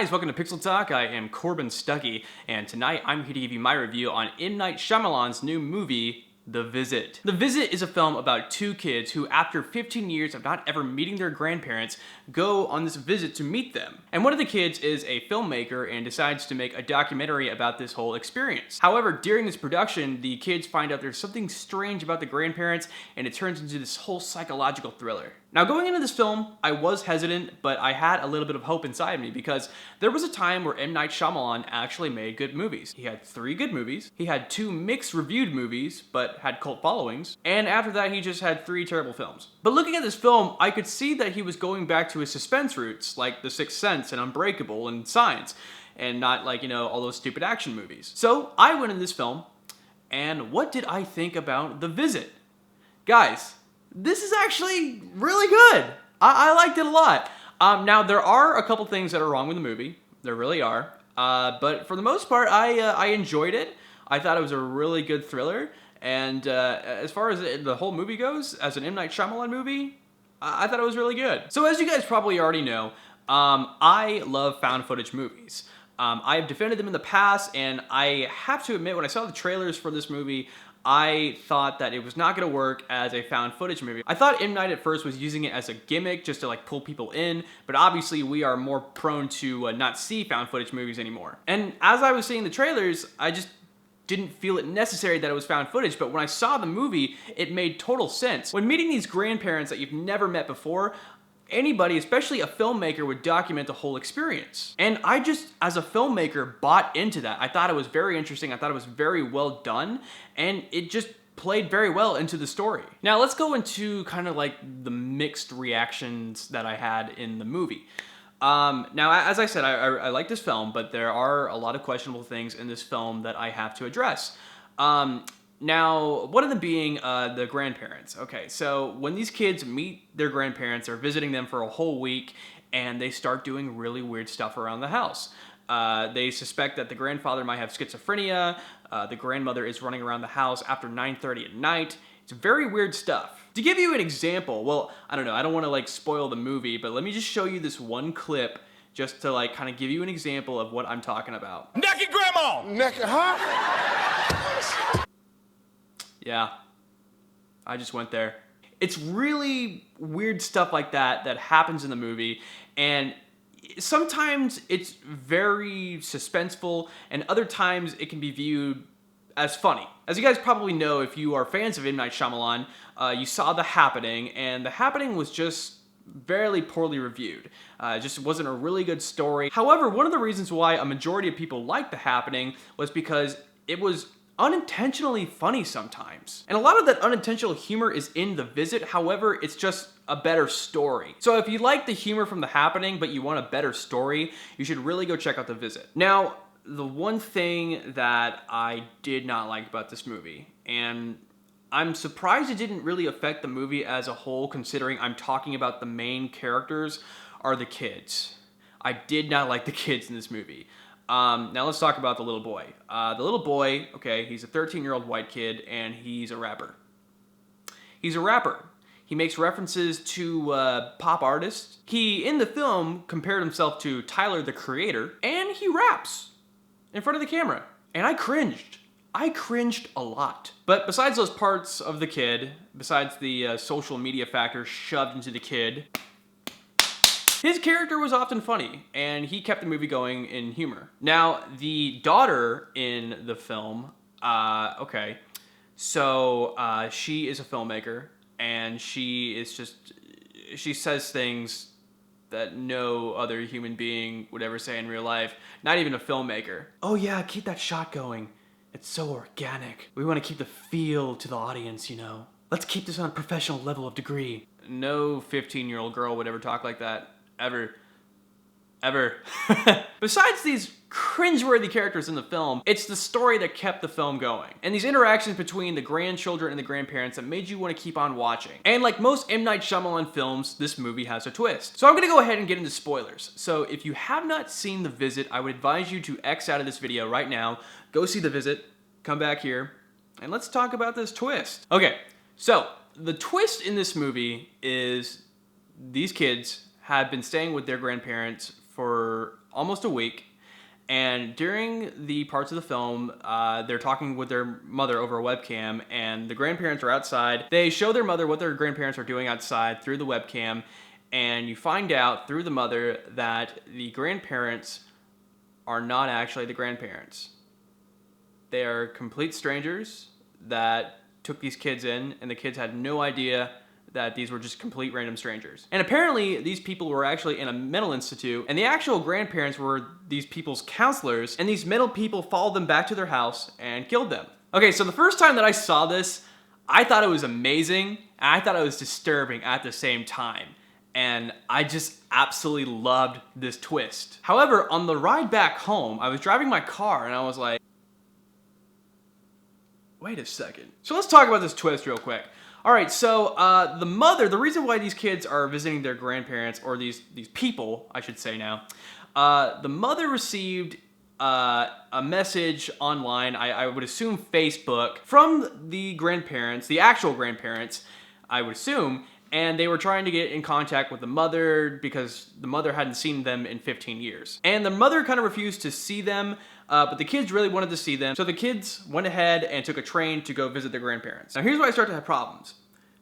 guys, welcome to Pixel Talk. I am Corbin Stuckey, and tonight I'm here to give you my review on M. Night Shyamalan's new movie, The Visit. The Visit is a film about two kids who, after 15 years of not ever meeting their grandparents, go on this visit to meet them. And one of the kids is a filmmaker and decides to make a documentary about this whole experience. However, during this production, the kids find out there's something strange about the grandparents, and it turns into this whole psychological thriller. Now, going into this film, I was hesitant, but I had a little bit of hope inside me because there was a time where M. Night Shyamalan actually made good movies. He had 3 good movies, he had 2 mixed reviewed movies, but had cult followings, and after that he just had 3 terrible films. But looking at this film, I could see that he was going back to his suspense roots, like The Sixth Sense and Unbreakable and Signs, and not like, all those stupid action movies. So I went in this film, and what did I think about The Visit? Guys, this is actually really good. I liked it a lot. Now, there are a couple things that are wrong with the movie. There really are. But for the most part, I enjoyed it. I thought it was a really good thriller. And as far as the whole movie goes, as an M. Night Shyamalan movie, I thought it was really good. So as you guys probably already know, I love found footage movies. I've defended them in the past, and I have to admit, when I saw the trailers for this movie, I thought that it was not going to work as a found footage movie. I thought M. Night at first was using it as a gimmick just to pull people in, but obviously we are more prone to not see found footage movies anymore. And as I was seeing the trailers, I just didn't feel it necessary that it was found footage, but when I saw the movie, it made total sense. When meeting these grandparents that you've never met before, anybody, especially a filmmaker, would document the whole experience. And I just, as a filmmaker, bought into that. I thought it was very interesting. I thought it was very well done, and it just played very well into the story. Now let's go into kind of the mixed reactions that I had in the movie. Now, as I said, I like this film, but there are a lot of questionable things in this film that I have to address. Now, one of them being the grandparents. Okay, so when these kids meet their grandparents, they're visiting them for a whole week, and they start doing really weird stuff around the house. They suspect that the grandfather might have schizophrenia. The grandmother is running around the house after 9:30 at night. It's very weird stuff. To give you an example, well, I don't know, I don't want to spoil the movie, but let me just show you this one clip just to kind of give you an example of what I'm talking about. Naked grandma! Naked, huh? Yeah, I just went there. It's really weird stuff like that that happens in the movie, and sometimes it's very suspenseful, and other times it can be viewed as funny. As you guys probably know, if you are fans of M. Night Shyamalan, you saw The Happening, and The Happening was just very poorly reviewed. It just wasn't a really good story. However, one of the reasons why a majority of people liked The Happening was because it was unintentionally funny sometimes. And a lot of that unintentional humor is in The Visit, however, it's just a better story. So if you like the humor from The Happening, but you want a better story, you should really go check out The Visit. Now, the one thing that I did not like about this movie, and I'm surprised it didn't really affect the movie as a whole, considering I'm talking about the main characters, are the kids. I did not like the kids in this movie. Now let's talk about the little boy. The little boy, okay, he's a 13-year-old white kid, and he's a rapper. He's a rapper. He makes references to pop artists. He, in the film, compared himself to Tyler, the Creator, and he raps in front of the camera. And I cringed. I cringed a lot. But besides those parts of the kid, besides the social media factor shoved into the kid, his character was often funny, and he kept the movie going in humor. Now, the daughter in the film, okay, so she is a filmmaker, and she says things that no other human being would ever say in real life, not even a filmmaker. Oh yeah, keep that shot going. It's so organic. We want to keep the feel to the audience, Let's keep this on a professional level of degree. No 15-year-old girl would ever talk like that. Ever. Besides these cringeworthy characters in the film, it's the story that kept the film going. And these interactions between the grandchildren and the grandparents that made you want to keep on watching. And like most M. Night Shyamalan films, this movie has a twist. So I'm gonna go ahead and get into spoilers. So if you have not seen The Visit, I would advise you to X out of this video right now, go see The Visit, come back here, and let's talk about this twist. Okay, so the twist in this movie is these kids have been staying with their grandparents for almost a week. And during the parts of the film, they're talking with their mother over a webcam, and the grandparents are outside. They show their mother what their grandparents are doing outside through the webcam, and you find out through the mother that the grandparents are not actually the grandparents. They are complete strangers that took these kids in, and the kids had no idea that these were just complete random strangers. And apparently these people were actually in a mental institute, and the actual grandparents were these people's counselors, and these mental people followed them back to their house and killed them. Okay, so the first time that I saw this, I thought it was amazing, and I thought it was disturbing at the same time. And I just absolutely loved this twist. However, on the ride back home, I was driving my car and I was like, wait a second. So let's talk about this twist real quick. All right, so the mother, the reason why these kids are visiting their grandparents, or these people, I should say now, the mother received a message online, I would assume Facebook, from the grandparents, the actual grandparents, I would assume, and they were trying to get in contact with the mother because the mother hadn't seen them in 15 years. And the mother kind of refused to see them, but the kids really wanted to see them. So the kids went ahead and took a train to go visit their grandparents. Now here's where I start to have problems.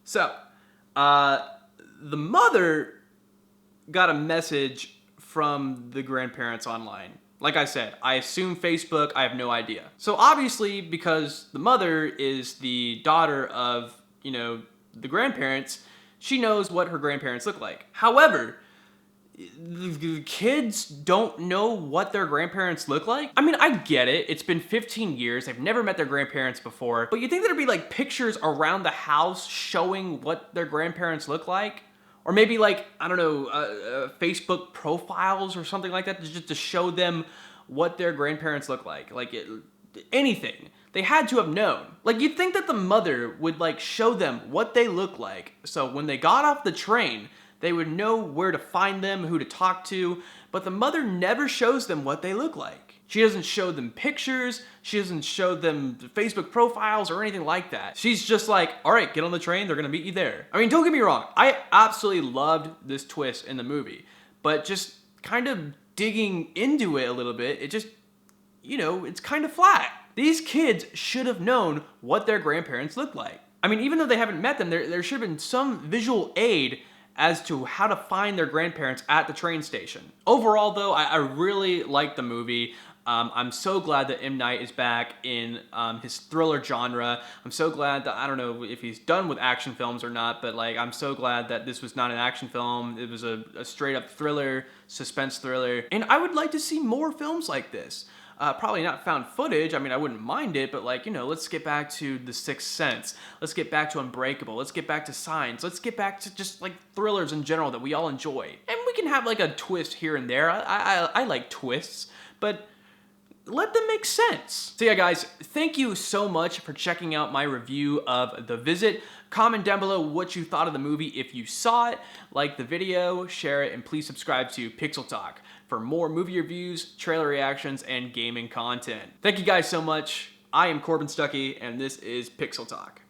So, the mother got a message from the grandparents online. Like I said, I assume Facebook, I have no idea. So obviously, because the mother is the daughter of, you know, the grandparents, she knows what her grandparents look like. However, the kids don't know what their grandparents look like. I mean, I get it. It's been 15 years. They've never met their grandparents before. But you think there'd be like pictures around the house showing what their grandparents look like? Or maybe like, I don't know, Facebook profiles or something like that, just to show them what their grandparents look like. Like anything. They had to have known. Like, you'd think that the mother would like show them what they look like. So when they got off the train, they would know where to find them, who to talk to, but the mother never shows them what they look like. She doesn't show them pictures, she doesn't show them Facebook profiles or anything like that. She's just like, all right, get on the train, they're gonna meet you there. I mean, don't get me wrong, I absolutely loved this twist in the movie, but just kind of digging into it a little bit, it just, you know, it's kind of flat. These kids should have known what their grandparents looked like. I mean, even though they haven't met them, there should have been some visual aid as to how to find their grandparents at the train station. Overall though, I really liked the movie. I'm so glad that M. Night is back in his thriller genre. I'm so glad that, I don't know if he's done with action films or not, but like, I'm so glad that this was not an action film. It was a straight up thriller, suspense thriller. And I would like to see more films like this. Probably not found footage, I mean, I wouldn't mind it, but like, you know, let's get back to The Sixth Sense. Let's get back to Unbreakable. Let's get back to Signs. Let's get back to just like thrillers in general that we all enjoy. And we can have like a twist here and there. I like twists, but let them make sense. So yeah, guys, thank you so much for checking out my review of The Visit. Comment down below what you thought of the movie if you saw it. Like the video, share it, and please subscribe to Pixel Talk for more movie reviews, trailer reactions, and gaming content. Thank you guys so much. I am Corbin Stuckey, and this is Pixel Talk.